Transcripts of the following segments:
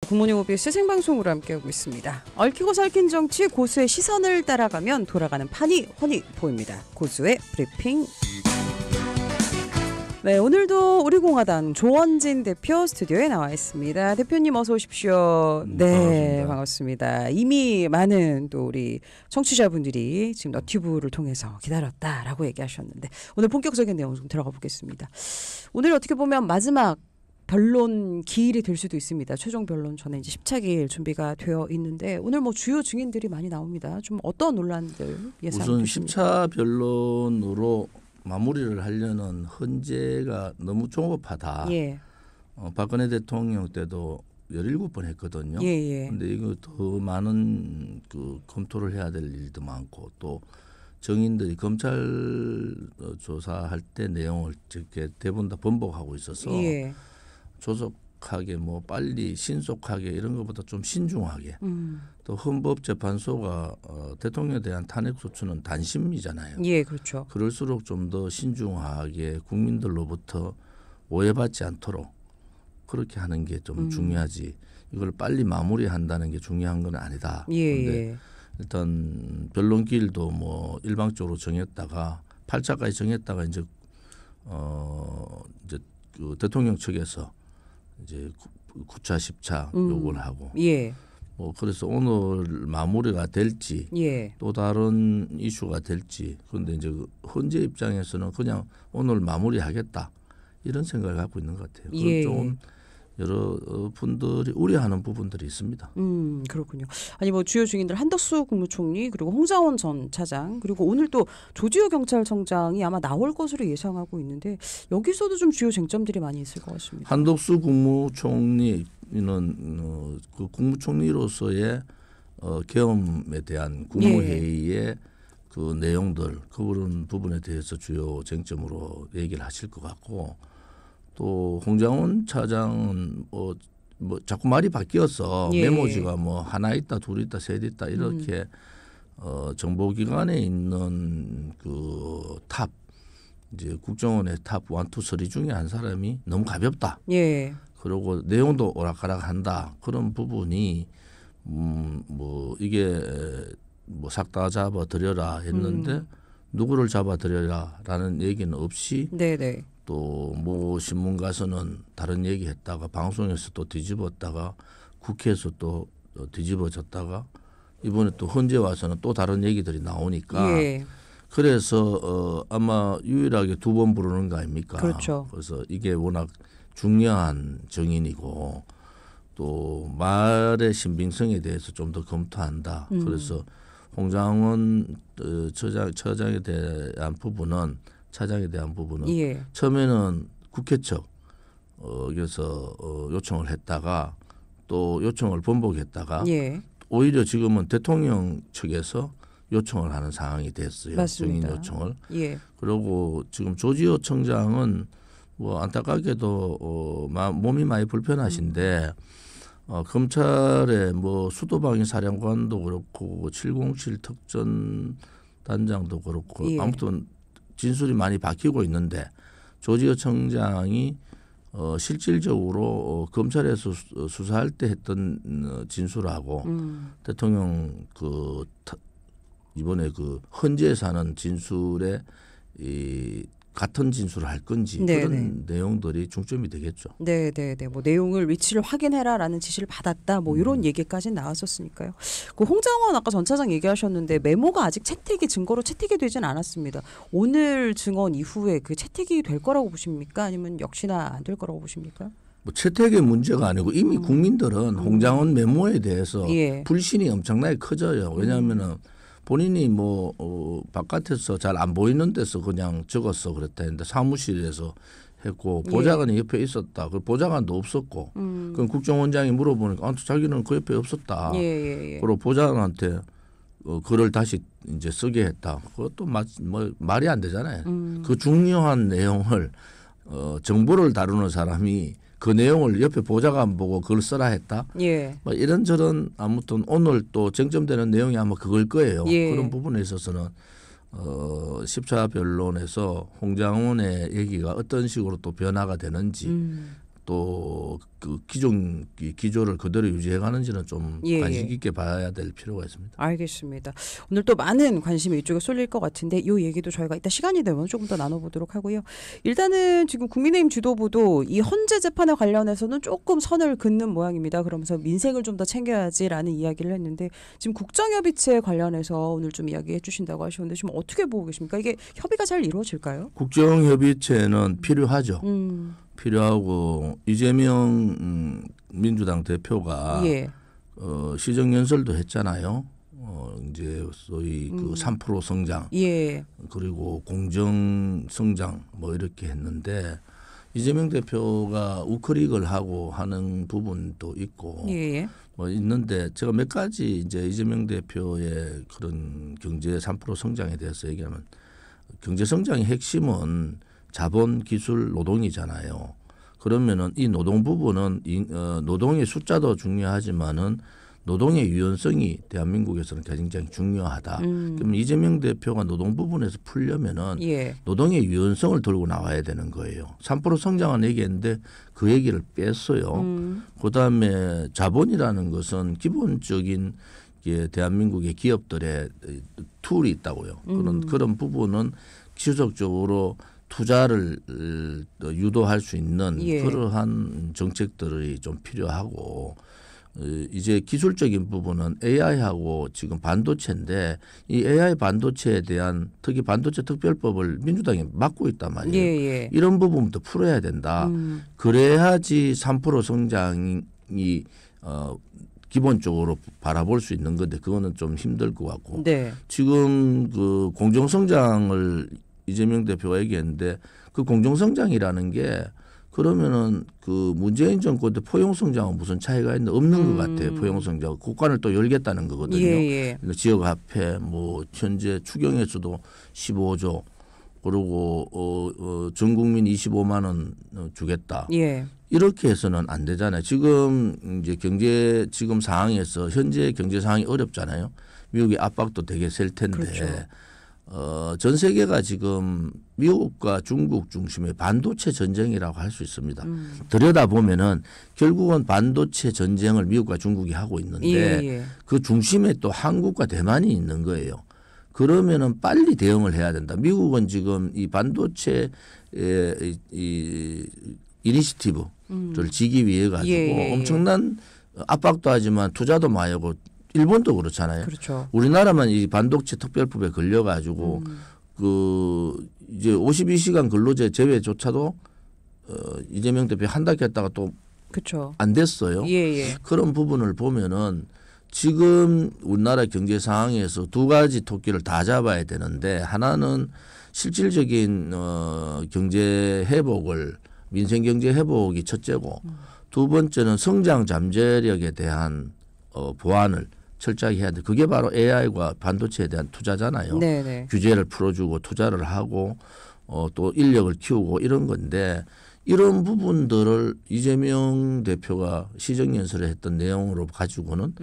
굿모닝 OBS 생방송으로 함께하고 있습니다. 얽히고 설킨 정치 고수의 시선을 따라가면 돌아가는 판이 훤히 보입니다. 고수의 브리핑. 네, 오늘도 우리공화당 조원진 대표 스튜디오에 나와 있습니다. 대표님 어서 오십시오. 네, 반갑습니다. 이미 많은 또 우리 청취자분들이 지금 너튜브를 통해서 기다렸다라고 얘기하셨는데 오늘 본격적인 내용 좀 들어가 보겠습니다. 오늘 어떻게 보면 마지막 변론 기일이 될 수도 있습니다. 최종 변론 전에 이제 10차 기일 준비가 되어 있는데 오늘 뭐 주요 증인들이 많이 나옵니다. 좀 어떤 논란들 예상해 주십니까? 우선 10차 변론으로 마무리를 하려는 헌재가 너무 조급하다. 예. 박근혜 대통령 때도 17번 했거든요. 그런데 이거 더 많은 그 검토를 해야 될 일도 많고 또 정인들이 검찰 조사할 때 내용을 이렇게 대부분 다 번복하고 있어서 조속하게 뭐 빨리 신속하게 이런 것보다 좀 신중하게 또 헌법재판소가 대통령에 대한 탄핵소추는 단심이잖아요. 예, 그렇죠. 그럴수록 좀 더 신중하게 국민들로부터 오해받지 않도록 그렇게 하는 게 좀 중요하지. 이걸 빨리 마무리한다는 게 중요한 건 아니다. 그런데 일단 변론기일도 뭐 일방적으로 정했다가 8차까지 정했다가 이제 그 대통령 측에서 이제 9차, 10차 요구를 하고 그래서 오늘 마무리가 될지 또 다른 이슈가 될지 그런데 이제 그 헌재 입장에서는 그냥 오늘 마무리하겠다 이런 생각을 갖고 있는 것 같아요. 그건 좀 여러 분들이 우려하는 부분들이 있습니다. 그렇군요. 아니 뭐 주요 증인들 한덕수 국무총리 그리고 홍장원 전 차장 그리고 오늘 또 조지호 경찰청장이 아마 나올 것으로 예상하고 있는데 여기서도 좀 주요 쟁점들이 많이 있을 것 같습니다. 한덕수 국무총리는 그 국무총리로서의 경험에 대한 국무회의의 그 내용들 그런 부분에 대해서 주요 쟁점으로 얘기를 하실 것 같고 또 홍장원 차장은 뭐 자꾸 말이 바뀌어서 메모지가 뭐 하나 있다 둘 있다 셋 있다 이렇게 정보기관에 있는 그 탑 이제 국정원의 탑 1, 2, 3 중에 한 사람이 너무 가볍다. 그리고 내용도 오락가락한다. 그런 부분이 뭐 이게 뭐 싹 다 잡아들여라 했는데 누구를 잡아들여라라는 얘기는 없이 또 뭐 신문 가서는 다른 얘기했다가 방송에서 또 뒤집었다가 국회에서 또 뒤집어졌다가 이번에 또 헌재 와서는 또 다른 얘기들이 나오니까 그래서 아마 유일하게 2번 부르는 거 아닙니까? 그렇죠. 그래서 이게 워낙 중요한 정인이고 또 말의 신빙성에 대해서 좀 더 검토한다. 그래서 홍장원 차장에 대한 부분은 처음에는 국회 측에서 요청을 했다가 또 요청을 번복했다가 오히려 지금은 대통령 측에서 요청을 하는 상황이 됐어요. 맞습니다. 증인 요청을. 그리고 지금 조지호 청장은 뭐 안타깝게도 몸이 많이 불편하신데 검찰의 뭐 수도방위 사령관도 그렇고 707 특전 단장도 그렇고 아무튼 진술이 많이 바뀌고 있는데 조지호 청장이 실질적으로 검찰에서 수사할 때 했던 진술하고 대통령 그 이번에 그 헌재에서 하는 진술에 같은 진술을 할 건지 그런 내용들이 중점이 되겠죠. 뭐 내용을 위치를 확인해라라는 지시를 받았다. 뭐 이런 얘기까지 나왔었으니까요. 그 홍장원 아까 전 차장 얘기하셨는데 메모가 아직 증거로 채택이 되진 않았습니다. 오늘 증언 이후에 그 채택이 될 거라고 보십니까? 아니면 역시나 안 될 거라고 보십니까? 뭐 채택의 문제가 아니고 이미 국민들은 홍장원 메모에 대해서 불신이 엄청나게 커져요. 왜냐하면은 본인이 뭐 바깥에서 잘 안 보이는 데서 그냥 적었어 그랬다 했는데 사무실에서 했고 보좌관이 옆에 있었다. 그 보좌관도 없었고 그럼 국정원장이 물어보니까 자기는 그 옆에 없었다. 그리고 보좌관한테 글을 다시 이제 쓰게 했다. 그것도 뭐 말이 안 되잖아요. 그 중요한 내용을 정보를 다루는 사람이 그 내용을 옆에 보좌관 보고 그걸 써라 했다. 뭐 이런저런 아무튼 오늘 또 쟁점되는 내용이 아마 그걸 거예요. 그런 부분에 있어서는 10차 변론에서 홍장원의 얘기가 어떤 식으로 또 변화가 되는지 또 그 기존 기조를 그대로 유지해가는지는 좀 예, 관심 예. 깊게 봐야 될 필요가 있습니다. 알겠습니다. 오늘 또 많은 관심이 이쪽에 쏠릴 것 같은데 이 얘기도 저희가 이따 시간이 되면 조금 더 나눠보도록 하고요. 일단은 지금 국민의힘 지도부도 이 헌재 재판에 관련해서는 조금 선을 긋는 모양입니다. 그러면서 민생을 좀 더 챙겨야지라는 이야기를 했는데 지금 국정협의체 관련해서 오늘 좀 이야기해 주신다고 하셨는데 지금 어떻게 보고 계십니까? 이게 협의가 잘 이루어질까요? 국정협의체는 필요하죠. 필요하고 이재명 민주당 대표가 예. 시정연설도 했잖아요. 이제 소위 그 3% 성장 예. 그리고 공정 성장 뭐 이렇게 했는데 이재명 대표가 우크릭을 하고 하는 부분도 있고 예. 뭐 있는데 제가 몇 가지 이제 이재명 대표의 그런 경제 3% 성장에 대해서 얘기하면 경제 성장의 핵심은 자본, 기술, 노동이잖아요. 그러면은 이 노동 부분은 노동의 숫자도 중요하지만은 노동의 유연성이 대한민국에서는 굉장히 중요하다. 그럼 이재명 대표가 노동 부분에서 풀려면은 예. 노동의 유연성을 들고 나와야 되는 거예요. 3% 성장은 얘기했는데 그 얘기를 뺐어요. 그다음에 자본이라는 것은 기본적인 대한민국의 기업들의 툴이 있다고요. 그런 부분은 지속적으로 투자를 유도할 수 있는 예. 그러한 정책들이 좀 필요하고 이제 기술적인 부분은 AI하고 지금 반도체인데 이 AI 반도체에 대한 특히 반도체 특별법을 민주당이 막고 있단 말이에요. 예. 이런 부분부터 풀어야 된다. 그래야지 3% 성장이 기본적으로 바라볼 수 있는 건데 그거는 좀 힘들 것 같고 네. 지금 그 공정성장을 이재명 대표가 얘기했는데 그 공정성장이라는 게 그러면은 그 문재인 정권 때 포용성장은 무슨 차이가 없는 것 같아요. 포용성장 국간을 또 열겠다는 거거든요. 예. 지역화폐 뭐 현재 추경에서도 15조 그리고 전 국민 25만 원 주겠다. 예. 이렇게 해서는 안 되잖아요. 지금 이제 경제 지금 상황에서 현재 경제 상황이 어렵잖아요. 미국의 압박도 되게 셀 텐데 그렇죠. 전 세계가 지금 미국과 중국 중심의 반도체 전쟁이라고 할 수 있습니다. 들여다 보면은 결국은 반도체 전쟁을 미국과 중국이 하고 있는데 예. 그 중심에 또 한국과 대만이 있는 거예요. 그러면은 빨리 대응을 해야 된다. 미국은 지금 이 반도체 이 이니시티브를 지기 위해 가지고 예. 엄청난 압박도 하지만 투자도 많이 하고 일본도 그렇잖아요. 그렇죠. 우리나라만 이 반도체 특별법에 걸려 가지고 그 이제 52시간 근로제 제외조차도 이재명 대표 한다 했다가 또 그렇죠. 안 됐어요. 예. 그런 부분을 보면은 지금 우리나라 경제 상황에서 두 가지 토끼를 다 잡아야 되는데 하나는 실질적인 경제 회복을 민생 경제 회복이 첫째고 두 번째는 성장 잠재력에 대한 보완을 철저하게 해야 돼. 그게 바로 AI와 반도체에 대한 투자잖아요. 네네. 규제를 풀어주고 투자를 하고 또 인력을 키우고 이런 건데 이런 부분들을 이재명 대표가 시정연설에 했던 내용으로 가지고는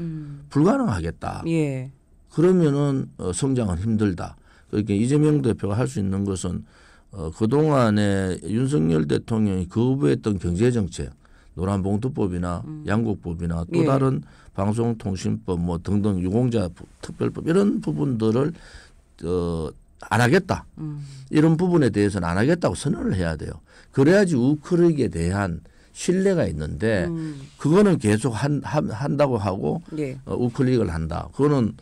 불가능하겠다. 예. 그러면은 성장은 힘들다. 그러니까 이재명 대표가 할 수 있는 것은 그동안에 윤석열 대통령이 거부했던 경제정책 노란봉투법이나 양국법이나 또 예. 다른 방송통신법 뭐 등등 유공자 특별법 이런 부분들을 안 하겠다. 이런 부분에 대해서는 안 하겠다고 선언을 해야 돼요. 그래야지 우크릭에 대한 신뢰가 있는데 그거는 계속 한다고 하고 예. 우클릭을 한다. 그거는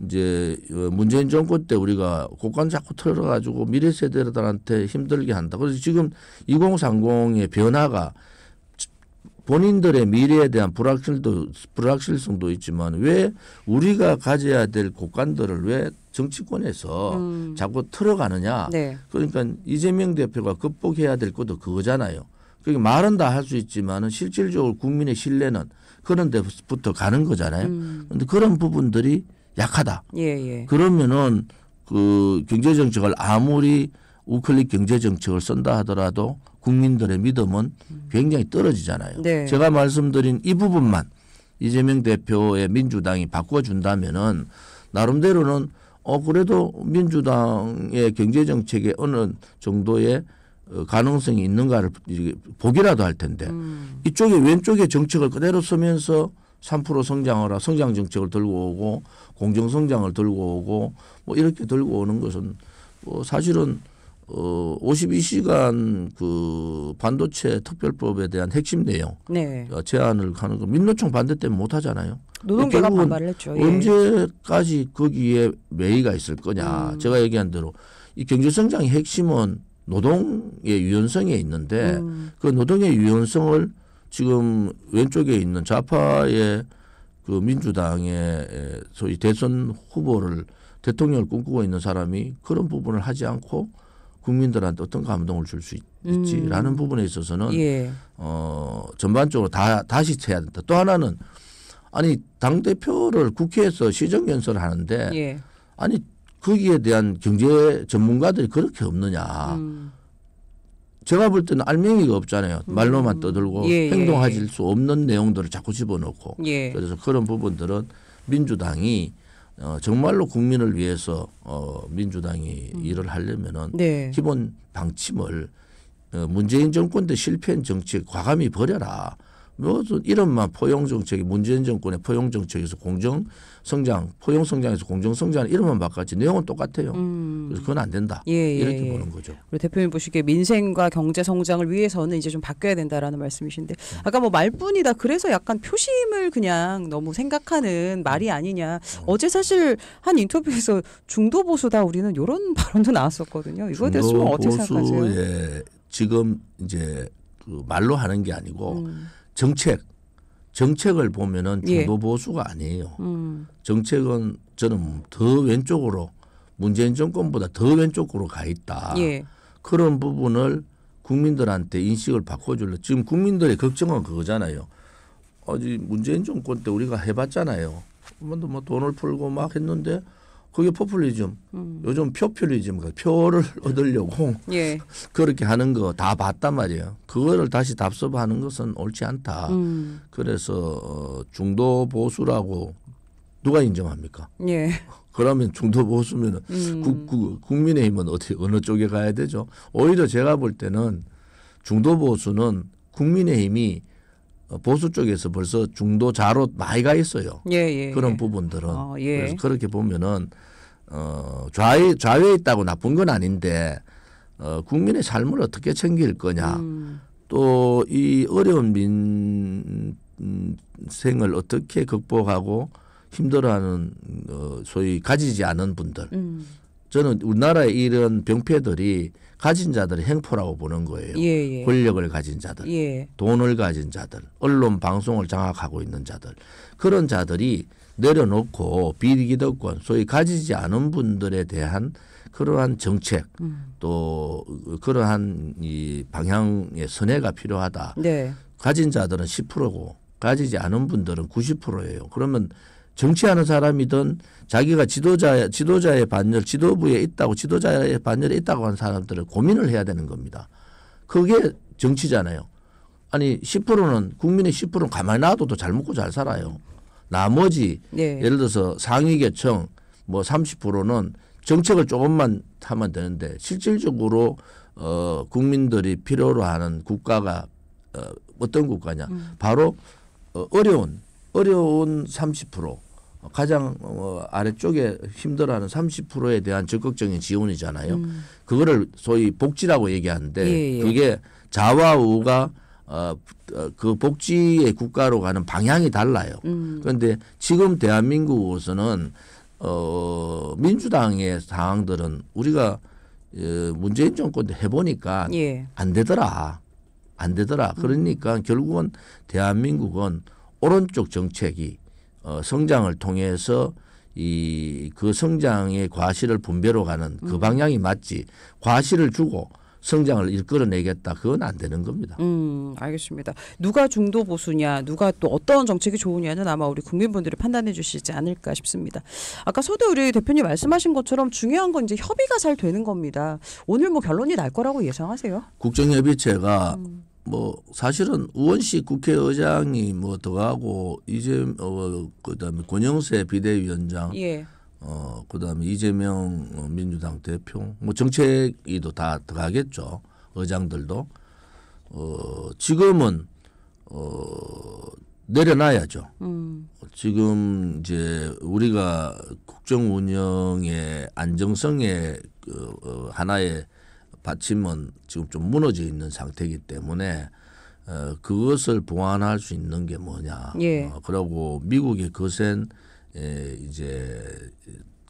이제 문재인 정권 때 우리가 국간 자꾸 틀어가지고 미래 세대들한테 힘들게 한다. 그래서 지금 2030의 변화가 본인들의 미래에 대한 불확실성도 있지만 왜 우리가 가져야 될 국간들을 왜 정치권에서 자꾸 틀어가느냐. 네. 그러니까 이재명 대표가 극복해야 될 것도 그거잖아요. 그러니까 말은 다 할 수 있지만은 실질적으로 국민의 신뢰는 그런 데부터 가는 거잖아요. 그런데 그런 부분들이 약하다. 예. 그러면은 그 경제 정책을 아무리 우클릭 경제 정책을 쓴다 하더라도 국민들의 믿음은 굉장히 떨어지잖아요. 네. 제가 말씀드린 이 부분만 이재명 대표의 민주당이 바꿔준다면은 나름대로는 그래도 민주당의 경제 정책에 어느 정도의 가능성이 있는가를 보기라도 할 텐데 이쪽에 왼쪽에 정책을 그대로 쓰면서 3% 성장하라 성장 정책을 들고 오고 공정 성장을 들고 오고 뭐 이렇게 들고 오는 것은 뭐 사실은 52시간 그 반도체 특별법에 대한 핵심 내용 네. 제안을 하는 거 민노총 반대 때문에 못 하잖아요. 노동계가 반발을 했죠. 예. 언제까지 거기에 매의가 있을 거냐. 제가 얘기한 대로 이 경제 성장의 핵심은 노동의 유연성에 있는데 그 노동의 유연성을 지금 왼쪽에 있는 좌파의 그 민주당의 소위 대선 후보를 대통령을 꿈꾸고 있는 사람이 그런 부분을 하지 않고 국민들한테 어떤 감동을 줄 수 있지라는 부분에 있어서는 예. 전반적으로 다시 해야 된다. 또 하나는 아니 당 대표를 국회에서 시정 연설을 하는데 예. 아니 거기에 대한 경제 전문가들이 그렇게 없느냐. 제가 볼 때는 알맹이가 없잖아요. 말로만 떠들고 예, 행동하실 수 없는 내용들을 자꾸 집어넣고. 예. 그래서 그런 부분들은 민주당이 정말로 국민을 위해서 민주당이 일을 하려면은 네. 기본 방침을 문재인 정권 때 실패한 정책 과감히 버려라. 뭐 이름만 포용 정책이 문재인 정권의 포용 정책에서 공정 성장, 포용 성장에서 공정 성장 이름만 바꿨지 내용은 똑같아요. 그래서 그건 안 된다. 예, 이렇게 예. 보는 거죠. 우리 대표님 보시기에 민생과 경제 성장을 위해서는 이제 좀 바뀌어야 된다라는 말씀이신데 아까 뭐 말뿐이다 그래서 약간 표심을 그냥 너무 생각하는 말이 아니냐. 어제 사실 한 인터뷰에서 중도 보수다 우리는 이런 발언도 나왔었거든요. 이거에 대해서 어떻게 생각하세요? 보수의 지금 이제 그 말로 하는 게 아니고 정책을 보면은 중도 보수가 아니에요. 정책은 저는 더 왼쪽으로 문재인 정권보다 더 왼쪽으로 가 있다. 예. 그런 부분을 국민들한테 인식을 바꿔줄래. 지금 국민들의 걱정은 그거잖아요. 어제 문재인 정권 때 우리가 해봤잖아요. 뭐 돈을 풀고 막 했는데 그게 포퓰리즘. 요즘 표퓰리즘, 표를 얻으려고 예. 그렇게 하는 거 다 봤단 말이에요. 그거를 다시 답습하는 것은 옳지 않다. 그래서 중도 보수라고 누가 인정합니까? 예. 그러면 중도 보수면 국민의힘은 어느 쪽에 가야 되죠? 오히려 제가 볼 때는 중도 보수는 국민의힘이 보수 쪽에서 벌써 중도 좌로 많이 가 있어요. 예. 그런 부분들은. 예. 그래서 그렇게 보면은 좌에 있다고 나쁜 건 아닌데 국민의 삶을 어떻게 챙길 거냐. 또 이 어려운 민생을 어떻게 극복하고 힘들어하는 소위 가지지 않은 분들. 저는 우리나라의 이런 병폐들이 가진 자들의 행포라고 보는 거예요. 예. 권력을 가진 자들, 예. 돈을 가진 자들, 언론 방송을 장악하고 있는 자들. 그런 자들이 내려놓고 비기득권, 소위 가지지 않은 분들에 대한 그러한 정책 또 그러한 이 방향의 선회가 필요하다. 네. 가진 자들은 10%고 가지지 않은 분들은 90%예요. 그러면 정치하는 사람이든 자기가 지도자의 반열, 지도부에 있다고 지도자의 반열에 있다고 하는 사람들은 고민을 해야 되는 겁니다. 그게 정치잖아요. 아니 10%는 국민의 10%는 가만히 놔둬도 잘 먹고 잘 살아요. 나머지 예를 들어서 상위 계층 뭐 30%는 정책을 조금만 하면 되는데 실질적으로 국민들이 필요로 하는 국가가 어떤 국가냐. 바로 어려운 30% 가장 아래쪽에 힘들어하는 30%에 대한 적극적인 지원이잖아요. 그거를 소위 복지라고 얘기하는데 그게 좌와 우가 그 복지의 국가로 가는 방향이 달라요. 그런데 지금 대한민국에서는 민주당의 상황들은 우리가 문재인 정권 때 해보니까 안 되더라. 그러니까 결국은 대한민국은 오른쪽 정책이 성장을 통해서 그 성장의 과실을 분배로 가는 그 방향이 맞지 과실을 주고 성장을 이끌어내겠다. 그건 안 되는 겁니다. 알겠습니다. 누가 중도 보수냐, 누가 또 어떤 정책이 좋으냐는 아마 우리 국민분들이 판단해 주시지 않을까 싶습니다. 아까 서두 우리 대표님 말씀하신 것처럼 중요한 건 이제 협의가 잘 되는 겁니다. 오늘 뭐 결론이 날 거라고 예상하세요? 국정협의체가 뭐 사실은 우원식 국회의장이 뭐 더하고 그다음에 권영세 비대위원장 그다음에 이재명 민주당 대표 뭐 정책위도 다 들어가겠죠. 의장들도 지금은 내려놔야죠. 지금 이제 우리가 국정 운영의 안정성의 하나의 받침은 지금 좀 무너져 있는 상태이기 때문에 그것을 보완할 수 있는 게 뭐냐. 예. 그리고 미국의 거센 이제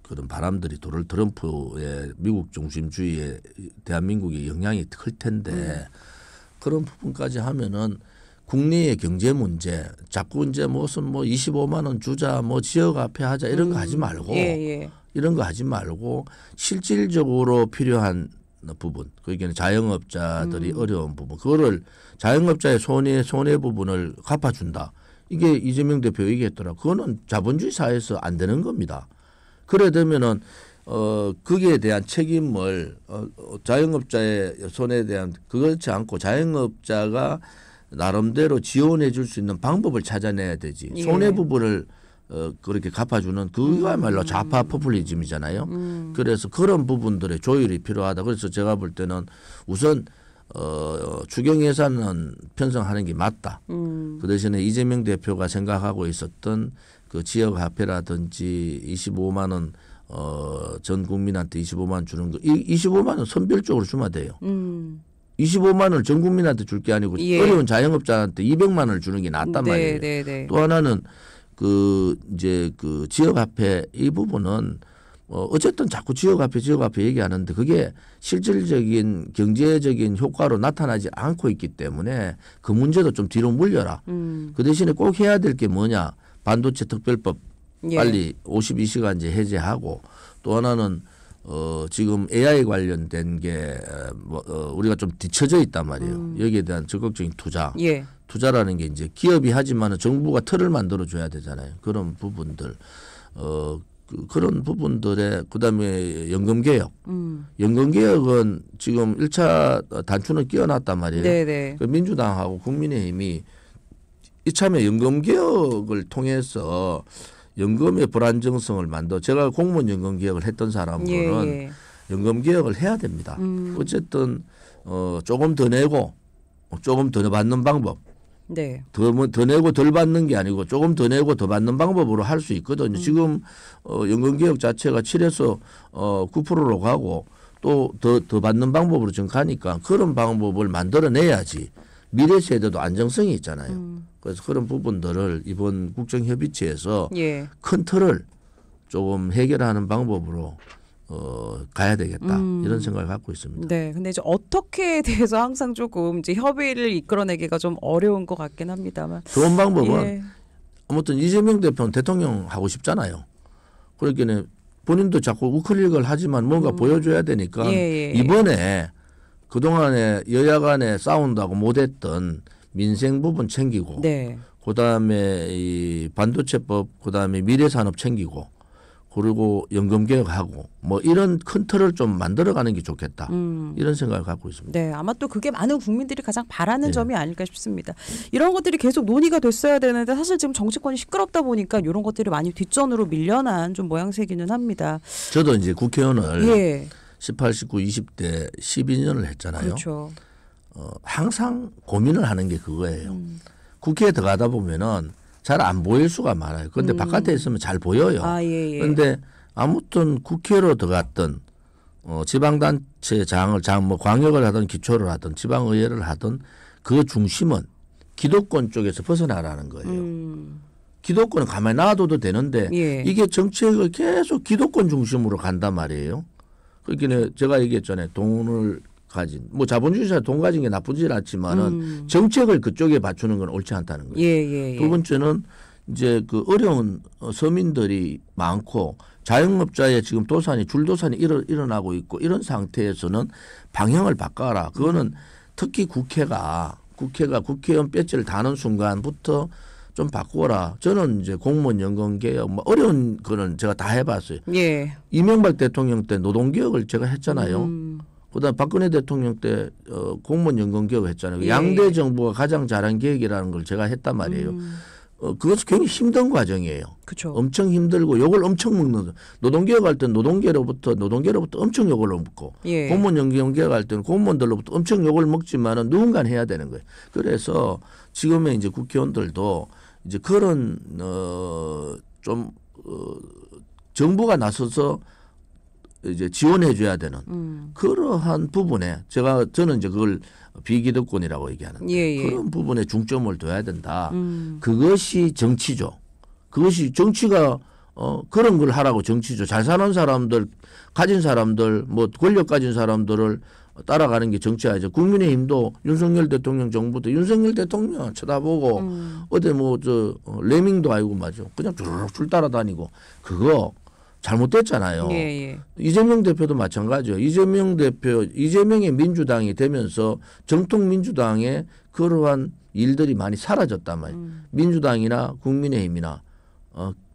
그런 바람들이 도널드 트럼프의 미국 중심주의에 대한민국의 영향이 클 텐데 그런 부분까지 하면은 국내의 경제 문제 자꾸 이제 무슨 뭐 25만 원 주자 뭐 지역 화폐 하자 이런 거 하지 말고 이런 거 하지 말고 실질적으로 필요한 부분 그러니까 자영업자들이 어려운 부분 그거를 자영업자의 손해 부분을 갚아준다. 이게 이재명 대표 얘기했더라. 그거는 자본주의 사회에서 안 되는 겁니다. 그래 되면은 거기에 대한 책임을 자영업자의 손해에 대한 그렇지 않고 자영업자가 나름대로 지원해 줄 수 있는 방법을 찾아내야 되지. 예. 손해 부분을 그렇게 갚아주는 그거야말로 좌파 포퓰리즘이잖아요. 그래서 그런 부분들의 조율이 필요하다. 그래서 제가 볼 때는 우선 추경 예산은 편성하는 게 맞다. 그 대신에 이재명 대표가 생각하고 있었던 그 지역 화폐라든지 25만 원 전 국민한테 25만 원 주는 거, 25만 원 선별적으로 주면 돼요. 25만 원을 전 국민한테 줄 게 아니고 예. 어려운 자영업자한테 200만 원을 주는 게 낫단 말이에요. 네. 또 하나는 그 이제 그 지역 화폐 이 부분은 어쨌든 자꾸 지역 화폐 얘기하는데 그게 실질적인 경제적인 효과로 나타나지 않고 있기 때문에 그 문제도 좀 뒤로 물려라. 그 대신에 꼭 해야 될 게 뭐냐? 반도체 특별법 예. 빨리 52시간제 해제하고 또 하나는 지금 AI 관련된 게 우리가 좀 뒤처져 있단 말이에요. 여기에 대한 적극적인 투자. 예. 투자라는 게 이제 기업이 하지만 정부가 틀을 만들어 줘야 되잖아요. 그런 부분들. 그런 부분들에 그다음에 연금 개혁. 연금 개혁은 지금 1차 단추는 끼워놨단 말이에요. 네네. 그 민주당하고 국민의힘이 이참에 연금 개혁을 통해서 연금의 불안정성을 제가 공무원 연금 개혁을 했던 사람으로는 연금 개혁을 해야 됩니다. 어쨌든 조금 더 내고 조금 더 받는 방법. 네. 더 내고 덜 받는 게 아니고 조금 더 내고 더 받는 방법으로 할 수 있거든요. 지금 연금 개혁 자체가 7에서 9%로 가고 또 더 받는 방법으로 지금 가니까 그런 방법을 만들어내야지 미래 세대도 안정성이 있잖아요. 그래서 그런 부분들을 이번 국정협의체에서 예. 큰 틀을 조금 해결하는 방법으로 가야 되겠다 이런 생각을 갖고 있습니다. 네, 근데 이제 어떻게에 대해서 항상 조금 이제 협의를 이끌어내기가 좀 어려운 것 같긴 합니다만. 좋은 방법은 예. 아무튼 이재명 대표는 대통령 하고 싶잖아요. 그러니까 본인도 자꾸 우클릭을 하지만 뭔가 보여줘야 되니까 이번에 그동안에 여야 간에 싸운다고 못했던 민생 부분 챙기고 네. 그다음에 이 반도체법 그다음에 미래산업 챙기고 그리고 연금 개혁하고 뭐 이런 큰 틀을 좀 만들어가는 게 좋겠다 이런 생각을 갖고 있습니다. 네, 아마 또 그게 많은 국민들이 가장 바라는 점이 아닐까 싶습니다. 이런 것들이 계속 논의가 됐어야 되는데 사실 지금 정치권이 시끄럽다 보니까 이런 것들이 많이 뒷전으로 밀려난 좀 모양새기는 합니다. 저도 이제 국회의원을 예. 18, 19, 20대 12년을 했잖아요. 그렇죠. 항상 고민을 하는 게 그거예요. 국회에 들어가다 보면은 잘 안 보일 수가 많아요. 그런데 바깥에 있으면 잘 보여요. 그런데 아무튼 국회로 들어갔던 지방단체 뭐 광역을 하든 기초를 하든 지방의회를 하든 그 중심은 기득권 쪽에서 벗어나라는 거예요. 기득권은 가만히 놔둬도 되는데 이게 정책을 계속 기득권 중심으로 간단 말이에요. 그러니까 제가 얘기했잖아요. 돈을 가진 뭐 자본주의 사회 돈 가진 게 나쁘지 않지만은 정책을 그쪽에 맞추는 건 옳지 않다는 거예요. 두 번째는 이제 그 어려운 서민들이 많고 자영업자의 지금 줄도산이 일어나고 있고 이런 상태에서는 방향을 바꿔라. 그거는 특히 국회가 국회의원 배지를 다는 순간부터 좀 바꾸어라. 저는 이제 공무원 연금 개혁 뭐 어려운 거는 제가 다 해봤어요. 이명박 대통령 때 노동개혁을 제가 했잖아요. 그다음 박근혜 대통령 때 공무원 연금 개혁을 했잖아요. 양대 정부가 가장 잘한 계획이라는 걸 제가 했단 말이에요. 그것은 굉장히 힘든 과정이에요. 그렇죠. 엄청 힘들고 욕을 엄청 먹는 노동개혁 할 때는 노동계로부터 엄청 욕을 먹고 예. 공무원 연계혁 할 때는 공무원들로부터 엄청 욕을 먹지만은 누군가는 해야 되는 거예요. 그래서 지금의 이제 국회의원들도 이제 그런 좀 정부가 나서서 이제 지원해 줘야 되는 그러한 부분에 저는 이제 그걸 비기득권이라고 얘기하는데 예. 그런 부분에 중점을 둬야 된다. 그것이 정치죠. 그것이 정치가 그런 걸 하라고 정치죠. 잘 사는 사람들, 가진 사람들, 뭐 권력 가진 사람들을 따라가는 게 정치하죠. 국민의힘도 윤석열 대통령 정부도 윤석열 대통령 쳐다보고 어디 뭐 레밍도 아니고 맞죠. 그냥 줄 따라다니고 그거 잘못됐잖아요. 예. 이재명 대표도 마찬가지죠. 이재명의 민주당이 되면서 정통 민주당의 그러한 일들이 많이 사라졌단 말이에요. 민주당이나 국민의힘이나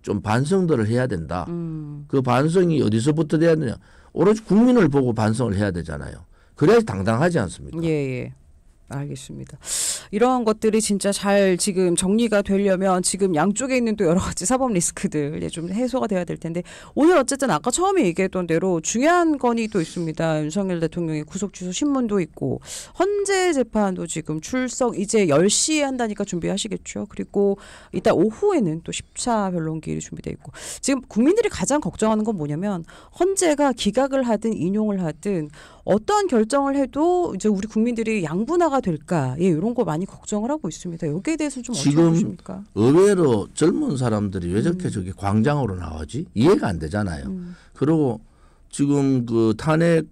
좀 반성들을 해야 된다. 그 반성이 어디서부터 돼야 되냐. 오로지 국민을 보고 반성을 해야 되잖아요. 그래야지 당당하지 않습니까? 예. 알겠습니다. 이러한 것들이 진짜 잘 지금 정리가 되려면 지금 양쪽에 있는 또 여러 가지 사법 리스크들 좀 해소가 돼야 될 텐데 오늘 어쨌든 아까 처음에 얘기했던 대로 중요한 건이 또 있습니다. 윤석열 대통령의 구속 취소 신문도 있고 헌재 재판도 지금 출석 이제 10시에 한다니까 준비하시겠죠. 그리고 이따 오후에는 또 10차 변론기일이 준비돼 있고 지금 국민들이 가장 걱정하는 건 뭐냐면 헌재가 기각을 하든 인용을 하든 어떠한 결정을 해도 이제 우리 국민들이 양분화가 될까? 예, 이런 거 많이 걱정을 하고 있습니다. 여기에 대해서 좀 어떻게 보십니까? 의외로 젊은 사람들이 왜 저렇게 저기 광장으로 나오지? 이해가 안 되잖아요. 그리고 지금 그 탄핵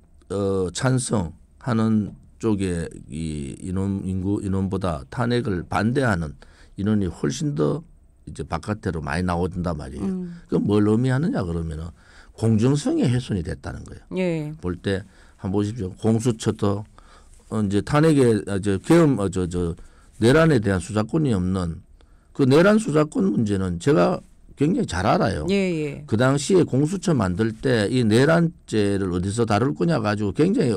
찬성하는 쪽에 이 인원보다 탄핵을 반대하는 인원이 훨씬 더 이제 바깥으로 많이 나온단 말이에요. 그럼 뭘 의미하느냐 그러면은 공정성의 훼손이 됐다는 거예요. 예. 볼 때 한번 보십시오. 공수처도 이제 탄핵에 계엄 내란에 대한 수사권이 없는 그 내란 수사권 문제는 제가 굉장히 잘 알아요. 예. 그 당시에 공수처 만들 때 이 내란죄를 어디서 다룰 거냐 가지고 굉장히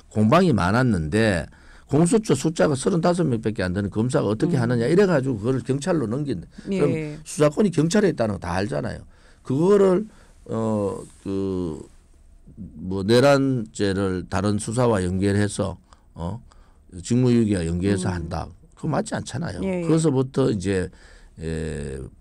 공방이 많았는데 공수처 숫자가 35명밖에 안 되는 검사가 어떻게 하느냐 이래 가지고 그걸 경찰로 넘긴다. 예. 그럼 수사권이 경찰에 있다는 거 다 알잖아요. 그거를 뭐 내란죄를 다른 수사와 연결해서 직무유기와 연계해서 한다. 그거 맞지 않잖아요. 예. 그래서부터 이제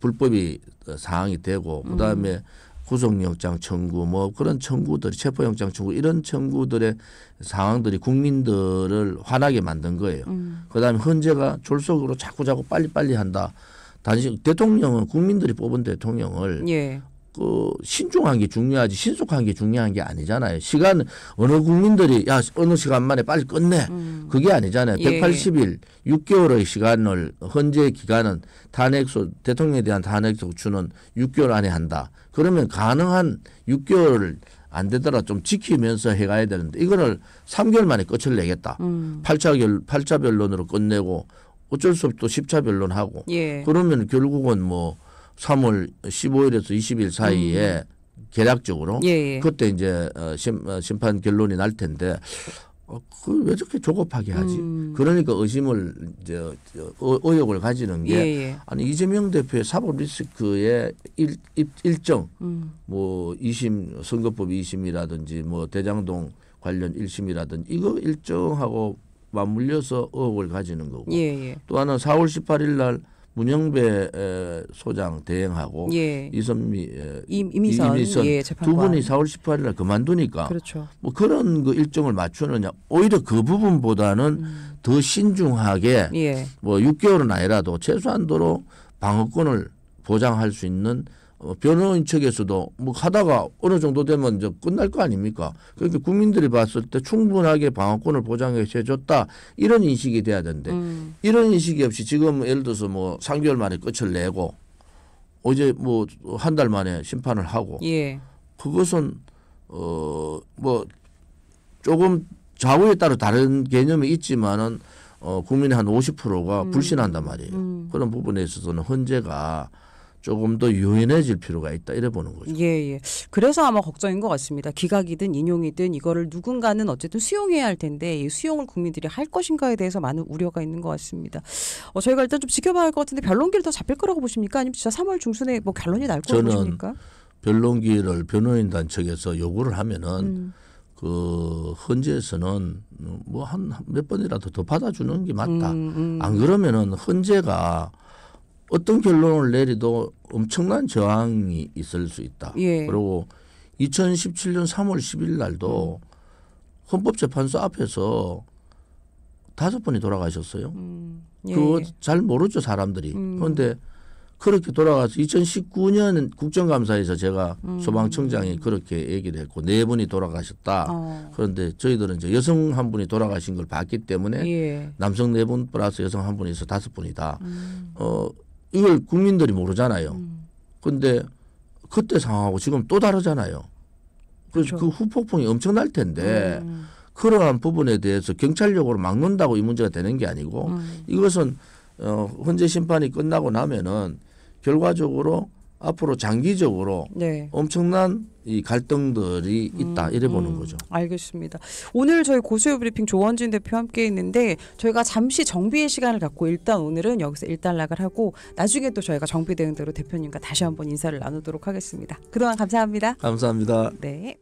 불법이 사항이 되고 그다음에 구속영장 청구 뭐 그런 청구들이 체포영장 청구 이런 청구들의 상황들이 국민들을 화나게 만든 거예요. 그다음에 헌재가 졸속으로 자꾸 빨리 한다. 단지 대통령은 국민들이 뽑은 대통령을 예. 그 신중한 게 중요하지 신속한 게 중요한 게 아니잖아요. 시간 어느 국민들이 야 어느 시간 만에 빨리 끝내 그게 아니잖아요. 예. 180일 6개월의 시간을 헌재 기간은 대통령에 대한 탄핵 소추는 6개월 안에 한다. 그러면 가능한 6개월을 안 되더라 좀 지키면서 해가야 되는데 이거를 3개월 만에 끝을 내겠다. 8차 변론으로 끝내고 어쩔 수 없이 또 10차 변론하고 예. 그러면 결국은 뭐 3월 15일에서 20일 사이에 계략적으로 예. 그때 이제 심판 결론이 날 텐데 그 왜 저렇게 조급하게 하지? 그러니까 의심을 의혹을 가지는 게 예. 아니 이재명 대표의 사법 리스크의 일정 뭐 2심 선거법 2심이라든지 뭐 대장동 관련 1심이라든지 이거 일정하고 맞물려서 의혹을 가지는 거고 예. 또 하나는 4월 18일 날 문영배 소장 대행하고 예. 이미선 예, 두 분이 4월 18일 날 그만두니까 그렇죠. 뭐 그런 그 일정을 맞추느냐 오히려 그 부분보다는 더 신중하게 예. 뭐 6개월은 아니라도 최소한도로 방어권을 보장할 수 있는 변호인 측에서도 뭐 하다가 어느 정도 되면 이제 끝날 거 아닙니까? 그러니까 국민들이 봤을 때 충분하게 방어권을 보장해 줬다 이런 인식이 돼야 되는데 이런 인식이 없이 지금 예를 들어서 뭐 3개월 만에 끝을 내고 어제 뭐 한 달 만에 심판을 하고 예. 그것은 뭐 조금 좌우에 따라 다른 개념이 있지만은 국민의 한 50%가 불신한단 말이에요. 그런 부분에 있어서는 헌재가 조금 더 유연해질 필요가 있다 이래 보는 거죠. 예. 그래서 아마 걱정인 것 같습니다. 기각이든 인용이든 이거를 누군가는 어쨌든 수용해야 할 텐데 이 수용을 국민들이 할 것인가에 대해서 많은 우려가 있는 것 같습니다. 저희가 일단 좀 지켜봐야 할 것 같은데 변론기를 더 잡힐 거라고 보십니까? 아니면 진짜 3월 중순에 뭐 결론이 날 거라고 보십니까? 변론기를 변호인단 측에서 요구를 하면은 그 헌재에서는 뭐 한 몇 번이라도 더 받아주는 게 맞다. 안 그러면은 헌재가 어떤 결론을 내리도 엄청난 저항이 있을 수 있다. 예. 그리고 2017년 3월 10일 날도 헌법재판소 앞에서 5번이 돌아가셨어요. 예. 그거 잘 모르죠 사람들이. 그런데 그렇게 돌아가서 2019년 국정감사에서 제가 소방청장이 그렇게 얘기를 했고 4분이 돌아가셨다. 그런데 저희들은 이제 여성 한 분이 돌아가신 걸 봤기 때문에 예. 남성 4분 플러스 여성 한 분이 있어 5분이다. 이걸 국민들이 모르잖아요. 그런데 그때 상황하고 지금 또 다르잖아요. 그래서 그렇죠. 그 후폭풍이 엄청날 텐데 그러한 부분에 대해서 경찰력으로 막는다고 이 문제가 되는 게 아니고 이것은 헌재 심판이 끝나고 나면은 결과적으로 앞으로 장기적으로 네. 엄청난 이 갈등들이 있다 이래 보는 거죠. 알겠습니다. 오늘 저희 고수요 브리핑 조원진 대표 함께 했는데 저희가 잠시 정비의 시간을 갖고 일단 오늘은 여기서 일단락을 하고 나중에 또 저희가 정비 대응대로 대표님과 다시 한번 인사를 나누도록 하겠습니다. 그동안 감사합니다. 감사합니다. 네.